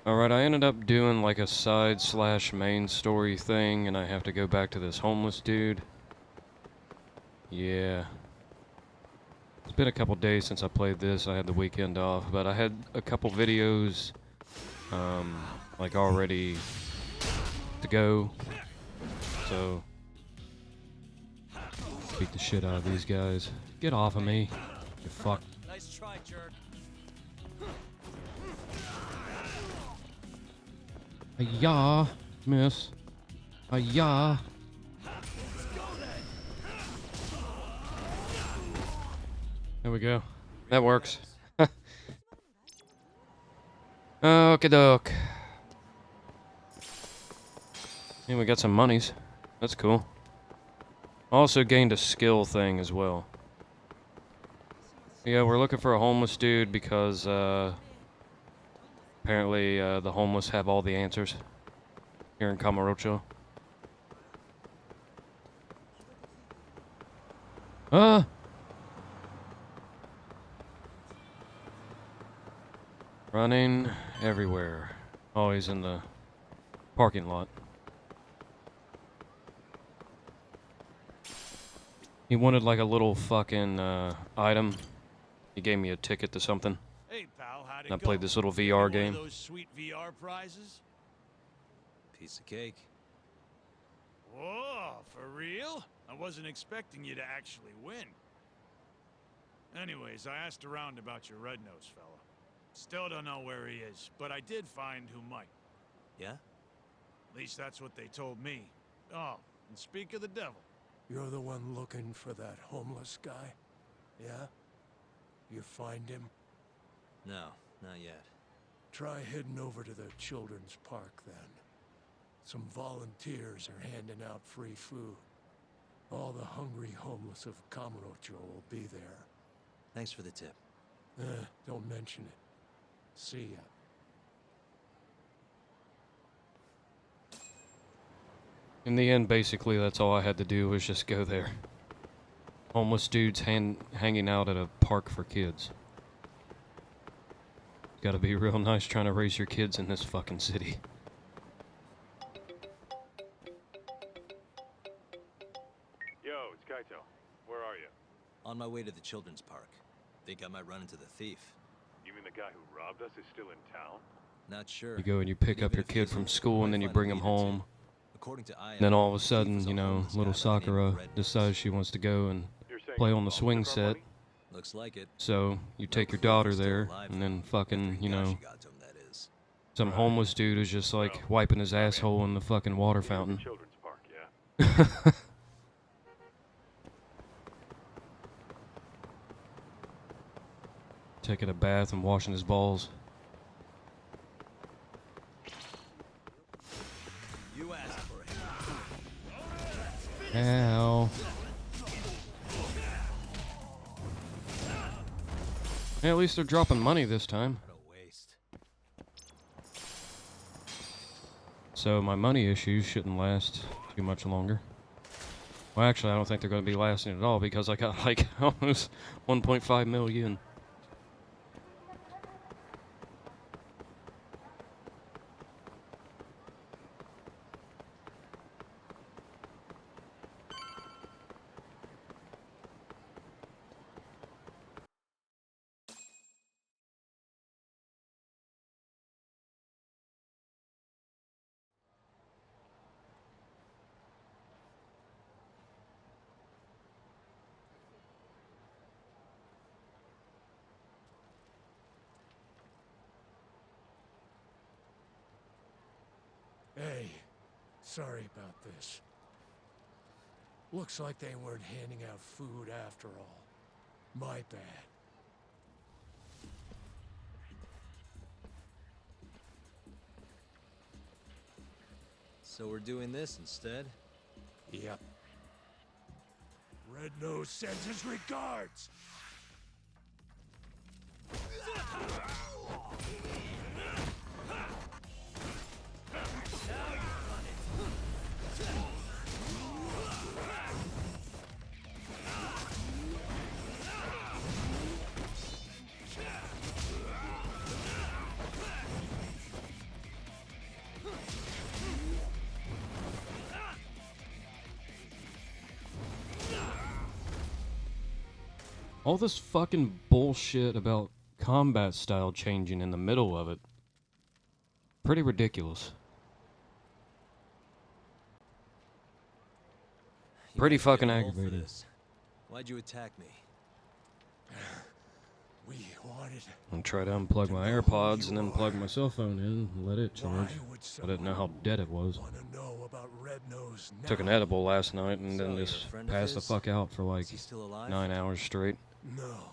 Alright, I ended up doing like a side slash main story thing, and I have to go back to this homeless dude. Yeah. It's been a couple days since I played this. I had the weekend off, but I had a couple videos, like already to go. So, beat the shit out of these guys. Get off of me, you fuck. Nice try, jerk. Hi-ya, miss. Hi-ya. There we go. That works. Okie doke. And we got some monies. That's cool. Also gained a skill thing as well. Yeah, we're looking for a homeless dude because, apparently, the homeless have all the answers here in Kamurocho. Ah! Running everywhere. Always in the parking lot. He wanted like a little fucking item. He gave me a ticket to something. Hey, pal, how'd it I go? played this little VR Get game. One of those sweet VR prizes? Piece of cake. Whoa, for real? I wasn't expecting you to actually win. Anyways, I asked around about your red-nosed fella. Still don't know where he is, but I did find who might. Yeah? At least that's what they told me. Oh, and speak of the devil. You're the one looking for that homeless guy? Yeah? You find him? No, not yet. Try heading over to the children's park then. Some volunteers are handing out free food. All the hungry homeless of Kamurocho will be there. Thanks for the tip. Don't mention it. See ya. In the end, basically, that's all I had to do was just go there. Homeless dudes hanging out at a park for kids. Gotta be real nice trying to raise your kids in this fucking city. Yo, it's Kaito. Where are you? On my way to the children's park. Think I might run into the thief. You mean the guy who robbed us is still in town? Not sure. You go and you pick up Even your if he kid isn't, from school and then you might bring find him a lead or two. home. According to Aya, Then all of a the thief sudden, was a you know, homeless little guy by the name of Sakura Red decides Nose. she wants to go and You're saying play you on the both swing took our set. money? Looks like it. So you take your proof daughter he's still there alive, and though. then fucking, After you know, Higashi got to him, that is. some homeless dude is just like wiping his asshole in the fucking water fountain. Children's park, yeah? Taking a bath and washing his balls. You asked for it. Ow. Hey, at least they're dropping money this time. What a waste. So my money issues shouldn't last too much longer. Well, actually, I don't think they're going to be lasting at all because I got like almost 1.5 million. Hey, sorry about this. Looks like they weren't handing out food after all. My bad. So we're doing this instead? Yep. Red Nose sends his regards! All this fucking bullshit about combat style changing in the middle of it. Pretty ridiculous. You Pretty guys get fucking a hold for aggravating. this. Why'd you attack me? We wanted. I tried to unplug my AirPods and then plug my cell phone in and let it Why charge. would I didn't know how dead it was. want to know about Red Nose now? Took an edible last night and So, then you're just a friend of passed the his? fuck out for like Is he still alive? 9 hours straight. No.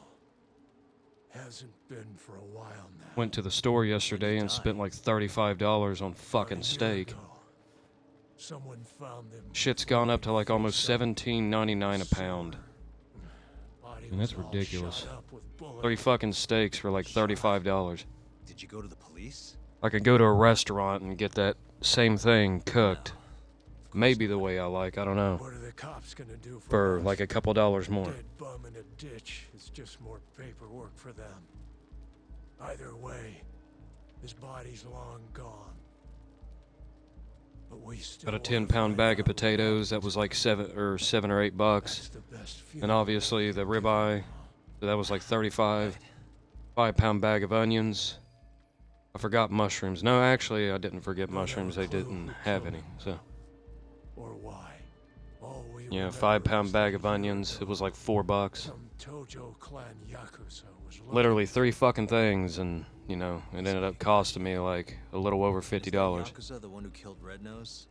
Hasn't been for a while now. Went to the store yesterday and die? spent like $35 on About a fucking year steak. ago, someone found them. Shit's gone up to like almost $17.99 a pound. Body And that's was all ridiculous. shot up with bullets. 3 fucking steaks for like $35. Did you go to the police? I could go to a restaurant and get that same thing cooked. Maybe the way I like, I don't know. What are the cops gonna do For us? like a couple dollars more. Dead bum in a ditch. It's just more paperwork for them. Either way, his body's long gone. But we still Got a wanna 10-pound find bag of out potatoes that was like $7 or $8. That's the best And funeral obviously we the can give ribeye, them. so that was like 35. 5-pound bag of onions. I forgot mushrooms. No, actually, I didn't forget Don't have a mushrooms. They clue didn't who have killed any. him. So, Or why. All we yeah, remember 5-pound is bag that of a year onions. ago, It was like $4. some Tojo clan Yakuza was looking Literally 3 fucking things, and you know, it ended up costing me like a little over Is that $50. Yakuza the one who killed Red Nose?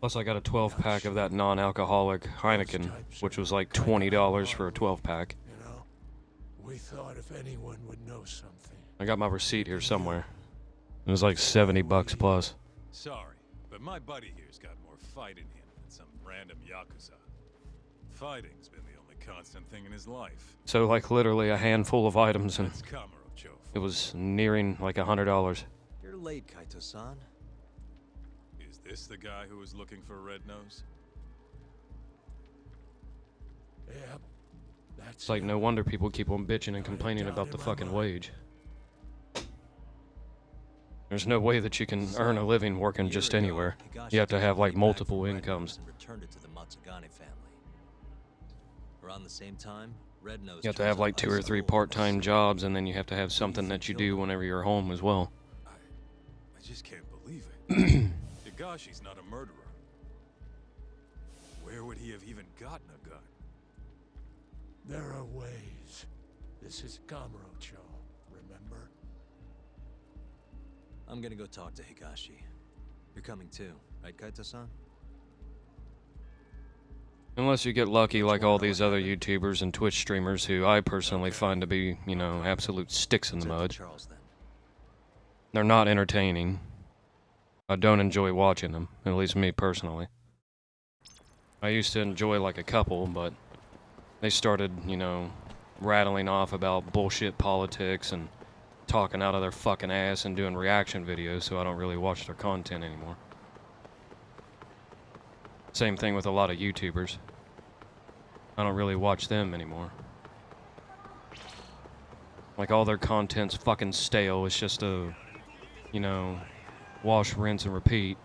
Plus, I got a 12-pack of that non-alcoholic Heineken, which was like $20 for a 12-pack. You know, we thought if anyone would know something. I got my receipt here somewhere. It was like $70 plus. Sorry, but my buddy here's got more fight in him than some random Yakuza. Fighting's been the only constant thing in his life. So like literally a handful of items, and That's Kamuro-cho. it was nearing like $100. You're late, Kaito-san. Is this the guy who was looking for Red Nose? Yep. That's It's like it. no wonder people keep on bitching and complaining about the fucking wage. There's no way that you can earn a living working A year just ago, anywhere. Higashi You have to took have the like money back multiple from Red incomes. Nose and returned it to the Matsugane family. Around the same time, Red Nose You have to turns have like out 2 or 3 unstable. part-time jobs, and then you have to have something that you do whenever you're home as well. I just can't believe it. Higashi's not a murderer. Where would he have even gotten a gun? There are ways. This is Kamuro-cho, remember? I'm gonna go talk to Higashi. You're coming too, right, Kaito-san? Unless you get lucky like all these other YouTubers and Twitch streamers who I personally find to be, you know, absolute sticks in the Send for mud. Charles then. They're not entertaining. I don't enjoy watching them, at least me personally. I used to enjoy like a couple, but they started, you know, rattling off about bullshit politics and talking out of their fucking ass and doing reaction videos, so I don't really watch their content anymore. Same thing with a lot of YouTubers. I don't really watch them anymore. Like all their content's fucking stale. It's just a, you know, wash, rinse, and repeat,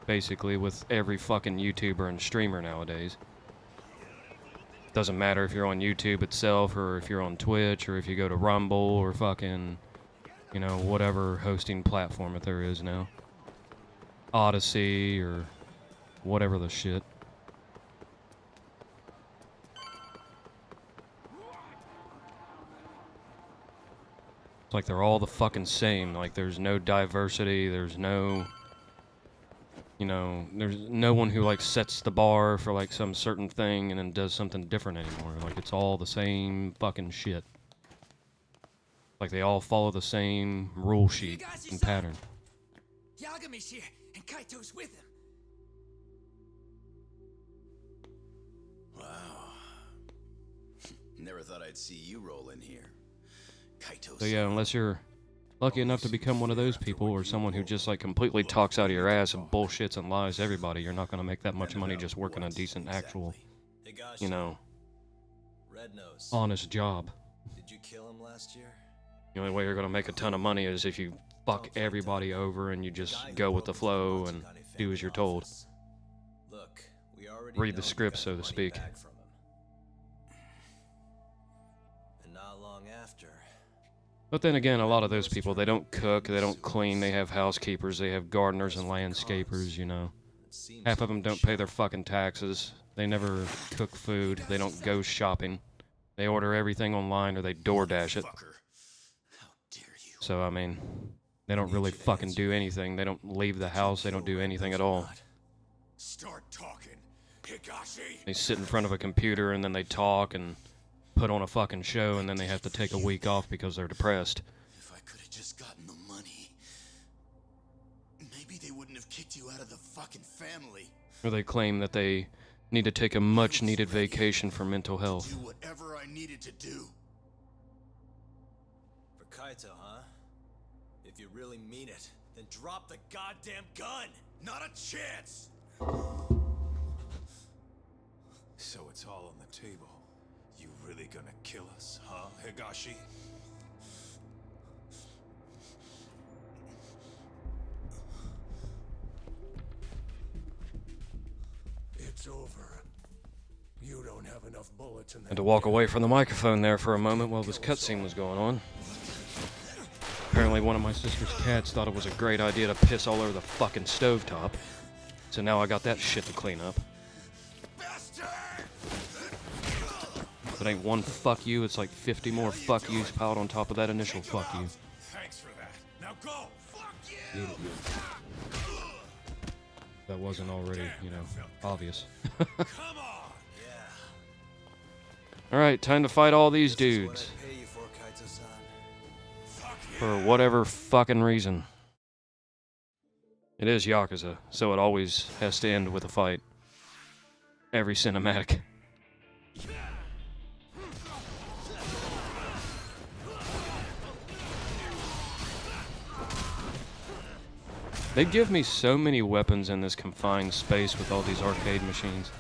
basically, with every fucking YouTuber and streamer nowadays. Doesn't matter if you're on YouTube itself, or if you're on Twitch, or if you go to Rumble, or fucking, you know, whatever hosting platform that there is now. Odyssey, or whatever the shit. It's like they're all the fucking same. Like there's no diversity, there's no, you know, there's no one who like sets the bar for like some certain thing and then does something different anymore. Like it's all the same fucking shit. Like they all follow the same rule sheet and pattern. Yagami's here, and Kaito's with him. Wow. Never thought I'd see you roll in here. Kaito. So yeah, unless you're lucky enough to become one of those people, or someone who just like completely talks out of your ass and bullshits and lies to everybody, you're not gonna make that much money just working a decent, actual, Higashi, you know, Red Nose. honest job. Did you kill him last year? The only way you're gonna make a ton of money is if you fuck everybody over and you just go with the flow and do as you're told. Look, we already Read the know you script, got so to money speak. back from him. But then again, a lot of those people, they don't cook, they don't clean, they have housekeepers, they have gardeners and landscapers, you know. Half of them don't pay their fucking taxes. They never cook food. They don't go shopping. They order everything online or they DoorDash it. So, I mean, they don't really fucking do anything. They don't leave the house. They don't do anything at all. Start talking, Higashi. They sit in front of a computer and then they talk and put on a fucking show and then they have to take a week off because they're depressed. If I could have just gotten the money, maybe they wouldn't have kicked you out of the fucking family. Or they claim that they need to take a much-needed vacation for mental health. Do whatever I needed to do. For Kaito, huh? If you really mean it, then drop the goddamn gun! Not a chance. So it's all on the table. You really gonna kill us, huh, Higashi? It's over. You don't have enough bullets in that. Had to walk away from the microphone there for a moment while this cutscene was going on. Apparently one of my sister's cats thought it was a great idea to piss all over the fucking stovetop. So now I got that shit to clean up. If it ain't one fuck you, it's like 50 more fuck yous piled on top of that initial fuck you. Thanks for that. Now go! Fuck you! That wasn't already, you know, obvious. Come on! Yeah. Alright, time to fight all these dudes. This is what I pay you for, Kaito-san. For whatever fucking reason. It is Yakuza, so it always has to end with a fight. Every cinematic. They give me so many weapons in this confined space with all these arcade machines.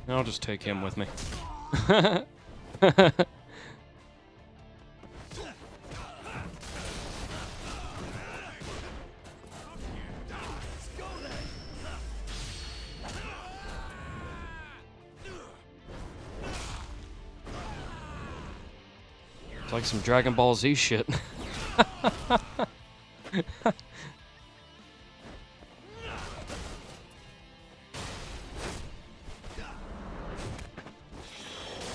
I'll just take him with me. It's like some Dragon Ball Z shit.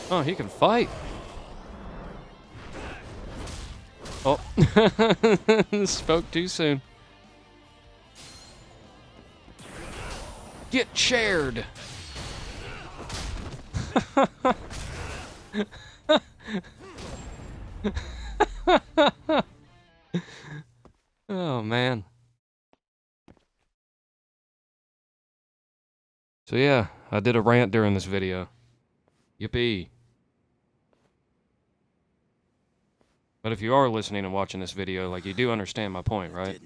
Oh, he can fight. Oh, spoke too soon. Get chaired. Oh, man. So yeah, I did a rant during this video. Yippee. But if you are listening and watching this video, like, you do understand my point, right?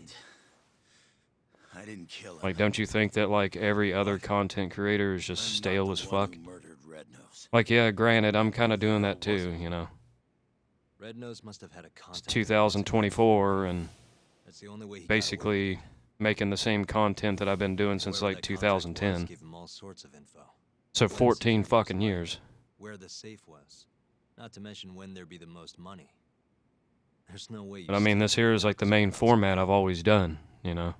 I didn't kill him. Like, don't you think that, like, every other content creator is just stale as fuck? Like, yeah, granted, I'm kind of doing that too, you know. Red Nose must have had a It's contact. 2024, and That's the only way he got basically making the same content that I've been doing away. since, Whoever like, that contact was 2010. gave him all sorts of info. So 14 fucking years. Where the safe was. Not to mention when there'd be the most money. There's no way you But I mean, this here is like the main format I've always done, you know.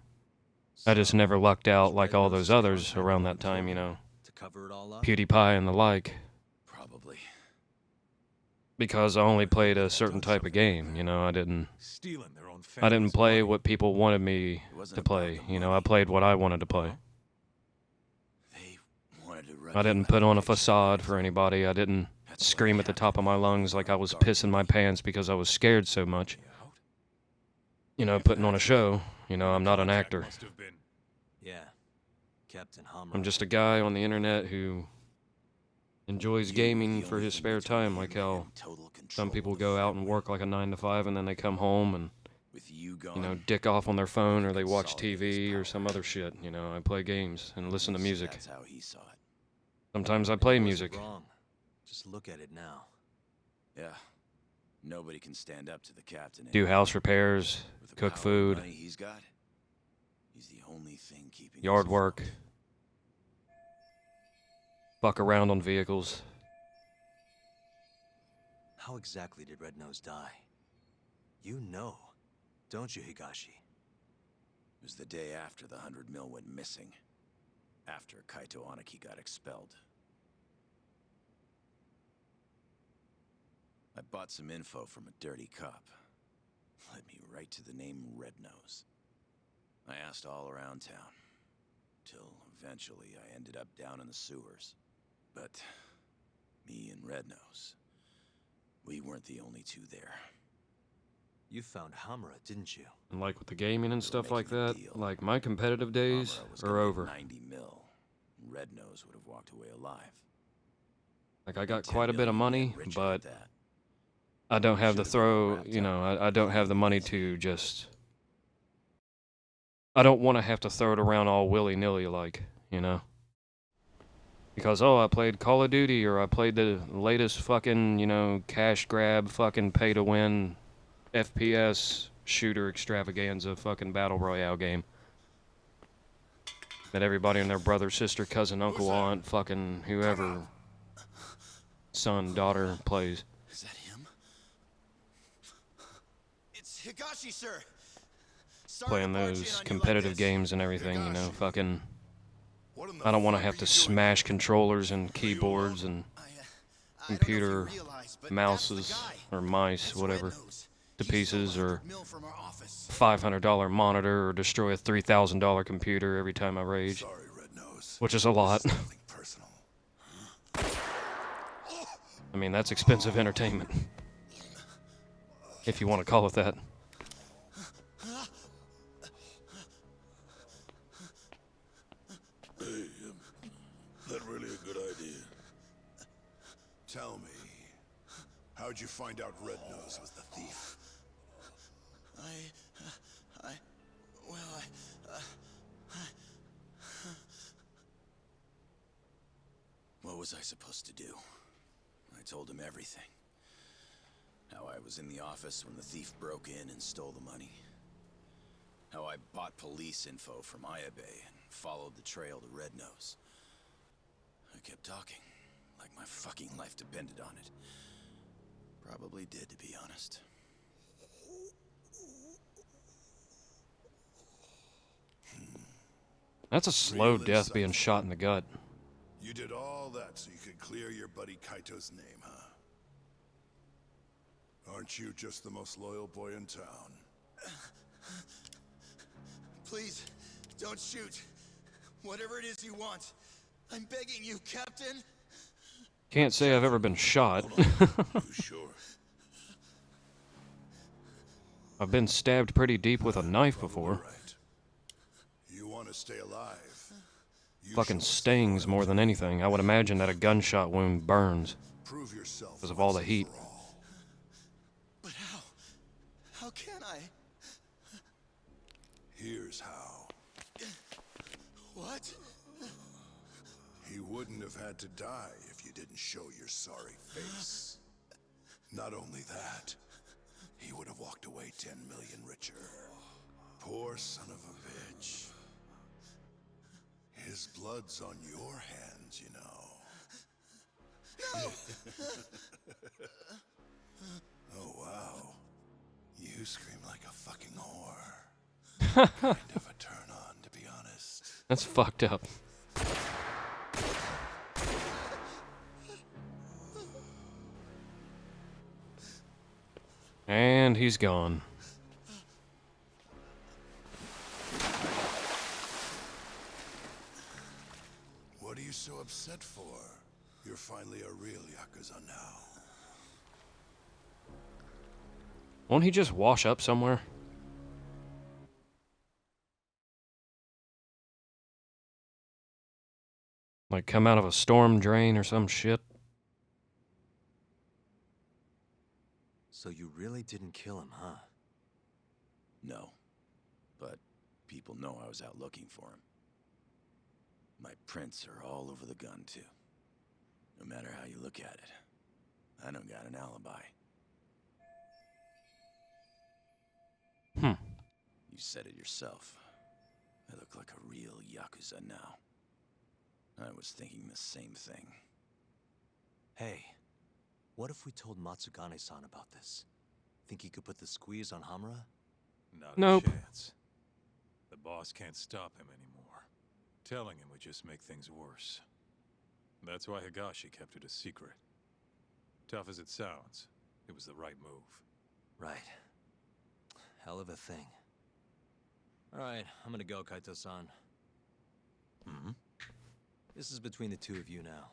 I just never lucked out like all those others around that time, you know. to cover it all up. PewDiePie and the like. Probably. Because I only played a certain type of game, you know. I didn't Stealing their own play what people wanted me to play, you know. I played what I wanted to play. They wanted to run I didn't put on a facade for anybody. I didn't scream at the top of my lungs like I was pissing my pants because I was scared so much. You know, putting on a show. You know, I'm not an actor. Must have been. Yeah. Captain Hamura. I'm just a guy on the internet who enjoys gaming for his spare time, like how some people go out and work like a 9 to 5 and then they come home and, you know, dick off on their phone or they watch TV or some other shit. You know, I play games and listen to music. That's how he saw it. Sometimes I play He music. wasn't wrong. Just look at it now. Yeah. Nobody can stand up to the captain. Do house repairs, With the cook power and food. money he's got, He's the only thing keeping Yard us work. afloat. Fuck around on vehicles. How exactly did Red Nose die? You know, don't you, Higashi? It was the day after the 100 mil went missing. After Kaito Aniki got expelled. I bought some info from a dirty cop. Led me right to the name Red Nose. I asked all around town. Till eventually I ended up down in the sewers. But me and Red Nose, we weren't the only two there. You found Hamura, didn't you? And like with the gaming and We were stuff like making a that, deal. like my competitive days Hamura was are gonna get over. 90 mil. Red Nose would have walked away alive. Like I got 10 quite a bit of million, money, get richer but at that. I don't have the Should've been all throw, wrapped you know, up. I don't have the money to just... I don't want to have to throw it around all willy-nilly like, you know? Because, oh, I played Call of Duty, or I played the latest fucking, you know, cash grab, fucking pay-to-win FPS shooter extravaganza fucking battle royale game. That everybody and their brother, sister, cousin, uncle, aunt, fucking whoever, son, daughter plays. Is that him? It's Higashi, sir. Sorry Playing to barge in those on you competitive like this. games and everything, you know, Higashi. fucking... What in the I don't want to fuck have are to you doing smash here? controllers and keyboards and I don't know if computer you realize, but mouses that's the guy. or mice, That's whatever, Red Nose. to He stole pieces, or 100 mil from our office. $500 monitor, or destroy a $3,000 computer every time I rage, Sorry, Red Nose. which is a lot. This is nothing personal. I mean, that's expensive entertainment, if you want to call it that. Hey, that really a good idea? Tell me, how'd you find out Red Nose was the thief? What was I supposed to do? I told him everything. How I was in the office when the thief broke in and stole the money. How I bought police info from Ayabe and followed the trail to Red Nose. I kept talking, like my fucking life depended on it. Probably did, to be honest. That's a slow Real death being insightful. shot in the gut. You did all that so you could clear your buddy Kaito's name, huh? Aren't you just the most loyal boy in town? Please, don't shoot. Whatever it is you want. I'm begging you, Captain. Can't say I've ever been shot. You sure? I've been stabbed pretty deep with a knife Probably before. right. You want to stay alive? You Fucking show us stings the more road. than anything. I would imagine that a gunshot wound burns Prove yourself because of all once the and heat. for all. But how? How can I? Here's how. What? He wouldn't have had to die if you didn't show your sorry face. Not only that, he would have walked away 10 million richer. Poor son of a bitch. His blood's on your hands, you know. No! Oh, wow. You scream like a fucking whore. Kind of a turn on, to be honest. That's fucked up. And he's gone. What are you so upset for? You're finally a real Yakuza now. Won't he just wash up somewhere? Like come out of a storm drain or some shit? So you really didn't kill him, huh? No. But people know I was out looking for him. My prints are all over the gun, too. No matter how you look at it. I don't got an alibi. Hmm. You said it yourself. I look like a real Yakuza now. I was thinking the same thing. Hey, what if we told Matsugane-san about this? Think he could put the squeeze on Hamura? Not Nope. a chance. The boss can't stop him anymore. Telling him would just make things worse. That's why Higashi kept it a secret. Tough as it sounds, it was the right move. Right. Hell of a thing. Alright, I'm gonna go, Kaito-san. Hmm? This is between the two of you now.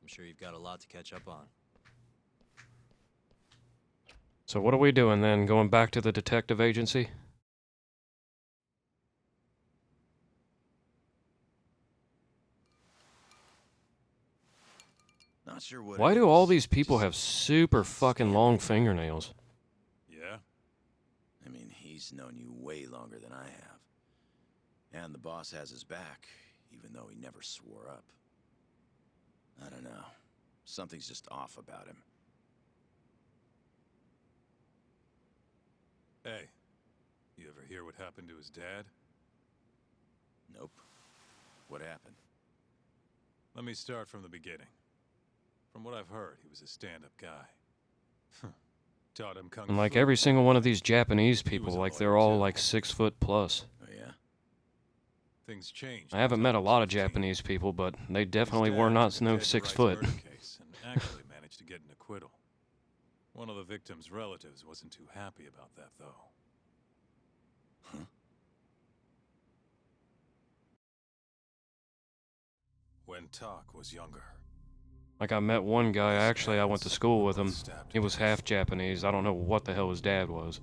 I'm sure you've got a lot to catch up on. So what are we doing then? Going back to the detective agency? Not sure what Why it do all is, these people just have super fucking stand long there. fingernails? Yeah? I mean, he's known you way longer than I have. And the boss has his back, even though he never swore up. I don't know. Something's just off about him. Hey, you ever hear what happened to his dad? Nope. What happened? Let me start from the beginning. From what I've heard, he was a stand-up guy. Taught him kung And like fu every and single one of everything. these Japanese He was people, a like lawyer, they're all too. like 6 foot plus. Oh, yeah? Things changed. I when haven't met a Todd was lot of 15. Japanese people, but they His definitely dad were took not a no dead 6 Rice foot. murder case and actually managed to get an acquittal. One of the victim's relatives wasn't too happy about that, though. Huh? When Tak was younger, Like I met one guy, his actually I went to parents school were with both him. stabbed He to was death. half Japanese. I don't know what the hell his dad was.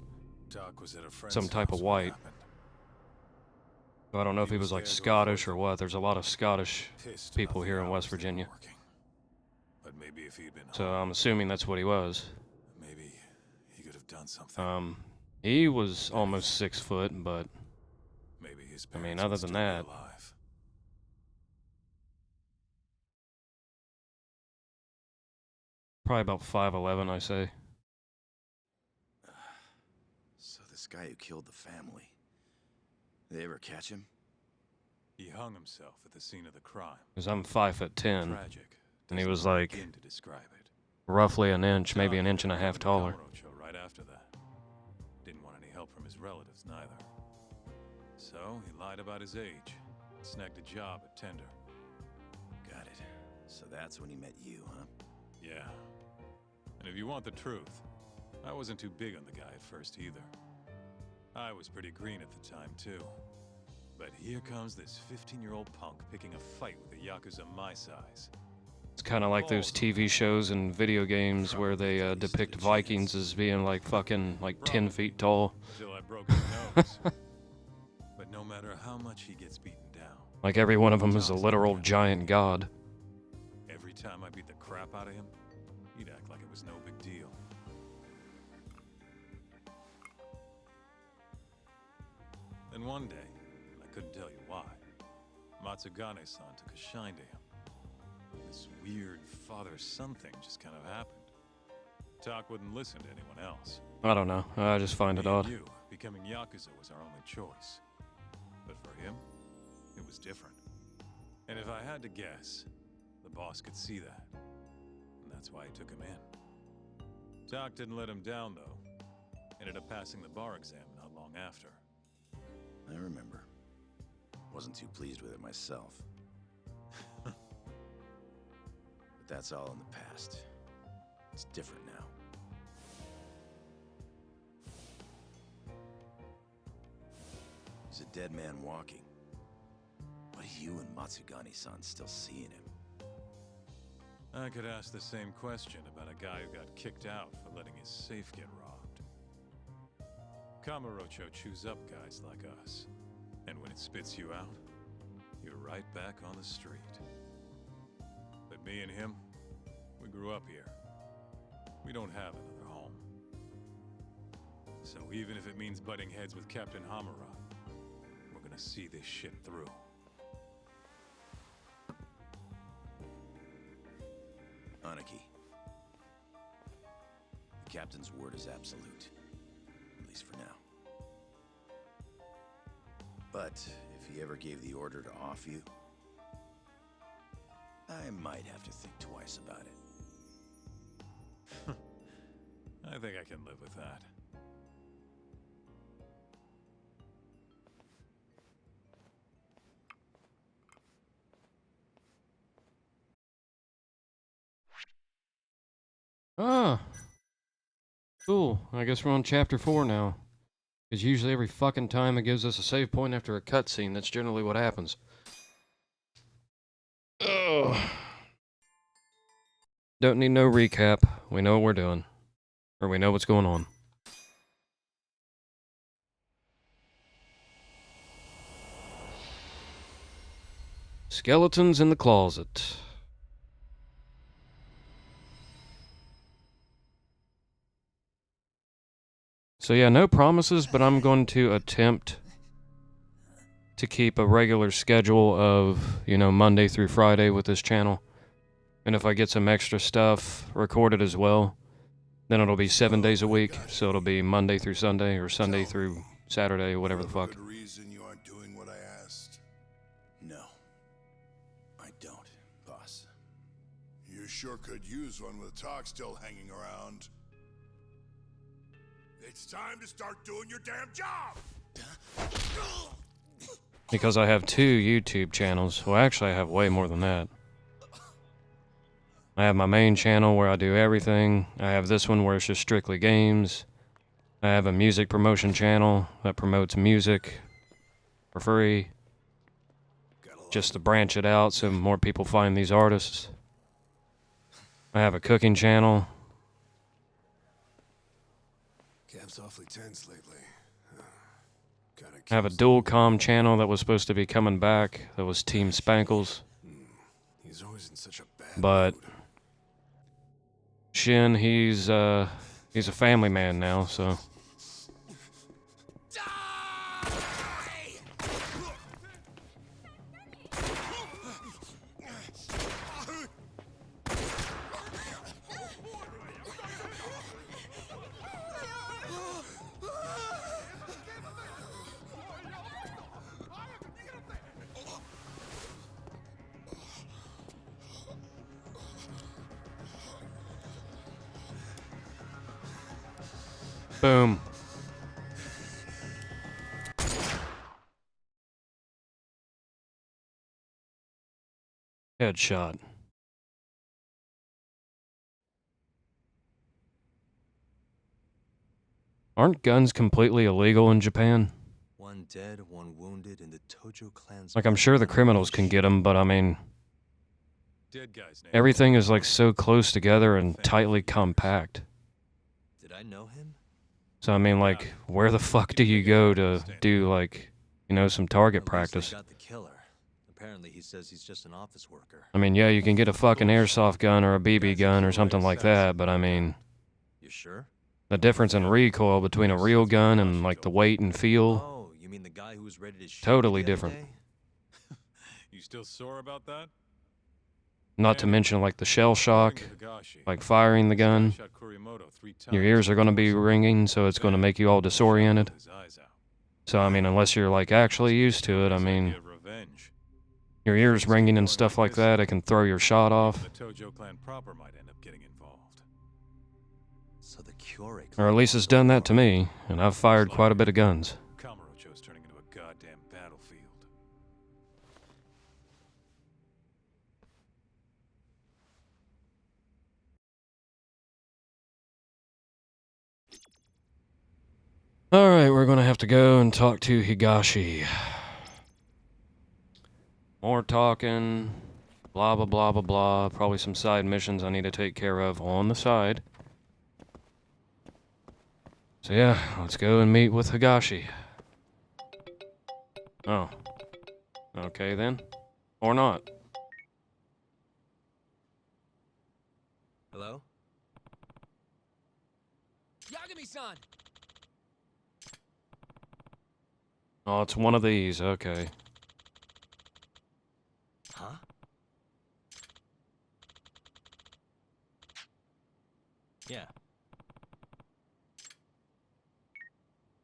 Tak was at a friend's Some type house of when it white. happened. I don't know if He he was was like there to Scottish avoid or them. what. There's a lot of Scottish Pissed people about here the in West hours they were Virginia. working. But maybe if he'd been So home, I'm assuming that's what he was. maybe he could have done something. He was Anything. almost 6 foot, but Maybe his I mean, parents other would than still be that, alive. probably about 5'11", I say. So this guy who killed the family... They ever catch him? He hung himself at the scene of the crime. Because I'm 5'10", Tragic. and he Doesn't was even like begin to describe it. roughly an inch, maybe Tak an inch and a ended up half going to taller. Kamurocho right after that. Didn't want any help from his relatives, neither. So he lied about his age. Snagged a job at Tender. Got it. So that's when he met you, huh? Yeah. And if you want the truth, I wasn't too big on the guy at first either. I was pretty green at the time, too. But here comes this 15-year-old punk picking a fight with a Yakuza my size. It's kind of like those TV shows and video games where they depict Vikings as being like fucking like 10 feet tall. Until I broke his nose. But no matter how much he gets beaten down, Like every one of them is a literal giant god. every time I beat the crap out of him, he'd act like it was no big deal. Then one day, and I couldn't tell you why, Matsugane-san took a shine to him. This weird father-son thing just kind of happened. Tak wouldn't listen to anyone else. I don't know. I just find it Me and odd. you, becoming Yakuza was our only choice. But for him, it was different. And if I had to guess, the boss could see that. And that's why he took him in. Tak didn't let him down, though. Ended up passing the bar exam not long after. I remember. Wasn't too pleased with it myself. But that's all in the past. It's different now. He's a dead man walking. What are you and Matsugane-san still seeing him? I could ask the same question about a guy who got kicked out for letting his safe get robbed. Kamurocho chews up guys like us. And when it spits you out, you're right back on the street. But me and him, we grew up here. We don't have another home. So even if it means butting heads with Captain Hamura, we're gonna see this shit through. Aniki. The captain's word is absolute. At least for now. But if if he ever gave the order to off you, I might have to think twice about it. I think I can live with that. Ah, cool. I guess we're on chapter 4 now. Because usually every fucking time it gives us a save point after a cutscene, that's generally what happens. Ugh. Don't need no recap. We know what we're doing. Or we know what's going on. Skeletons in the closet. So yeah, no promises, but I'm going to attempt to keep a regular schedule of, Monday through Friday with this channel. And if I get some extra stuff recorded as well, then it'll be 7 days a week. So it'll be Monday through Sunday or Sunday through Saturday, whatever the fuck. Good reason you aren't doing what I asked. No, I don't, boss. You sure could use one with talk still hanging around. It's time to start doing your damn job! Because I have 2 YouTube channels. Well, actually I have way more than that. I have my main channel where I do everything. I have this one where it's just strictly games. I have a music promotion channel that promotes music for free. Just to branch it out so more people find these artists. I have a cooking channel. Cap's awfully tense lately. I have a dual comm channel that was supposed to be coming back. That was Team Spankles. He's always in such a bad But mood. Shin, he's a family man now, so. Boom. Headshot. Aren't guns completely illegal in Japan? One dead, one wounded, and the Tojo clan's... Like, I'm sure the criminals can get them, but I mean, Dead guy's name. everything is like so close together and tightly compact. Did I know him? So I mean, like, where the fuck do you go to do, like, some target At least practice? they got the killer. Apparently he says he's just an office worker. I mean, yeah, you can get a fucking airsoft gun or a BB gun or something like that, but I mean, You sure? the difference in recoil between a real gun and, like, the weight and feel, Oh, you mean the guy who was ready to shoot Totally you the other different. day? You still sore about that? not to mention, like, the shell shock, According to Higashi, like firing the this guy gun. shot Kurimoto 3 Your times ears are going to be before ringing, so it's going to then make you all shot disoriented. his eyes out. So, I mean, unless you're, like, actually used to it, I His mean, idea of revenge. your ears ringing and stuff like that, it can throw your shot off. The Tojo clan proper might end up getting involved. So the Kyorei Or at least it's done that to me, and I've fired quite a bit of guns. Kamurocho's turning into a goddamn battlefield. Alright, we're gonna have to go and talk to Higashi. More talking, blah blah blah blah blah. Probably some side missions I need to take care of on the side. So yeah, let's go and meet with Higashi. Oh. Okay then. Or not. Hello? Yagami-san! Oh, it's one of these, okay. Huh? Yeah.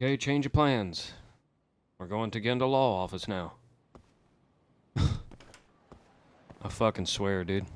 Okay, change of plans. We're going to Genda Law Office now. I fucking swear, dude.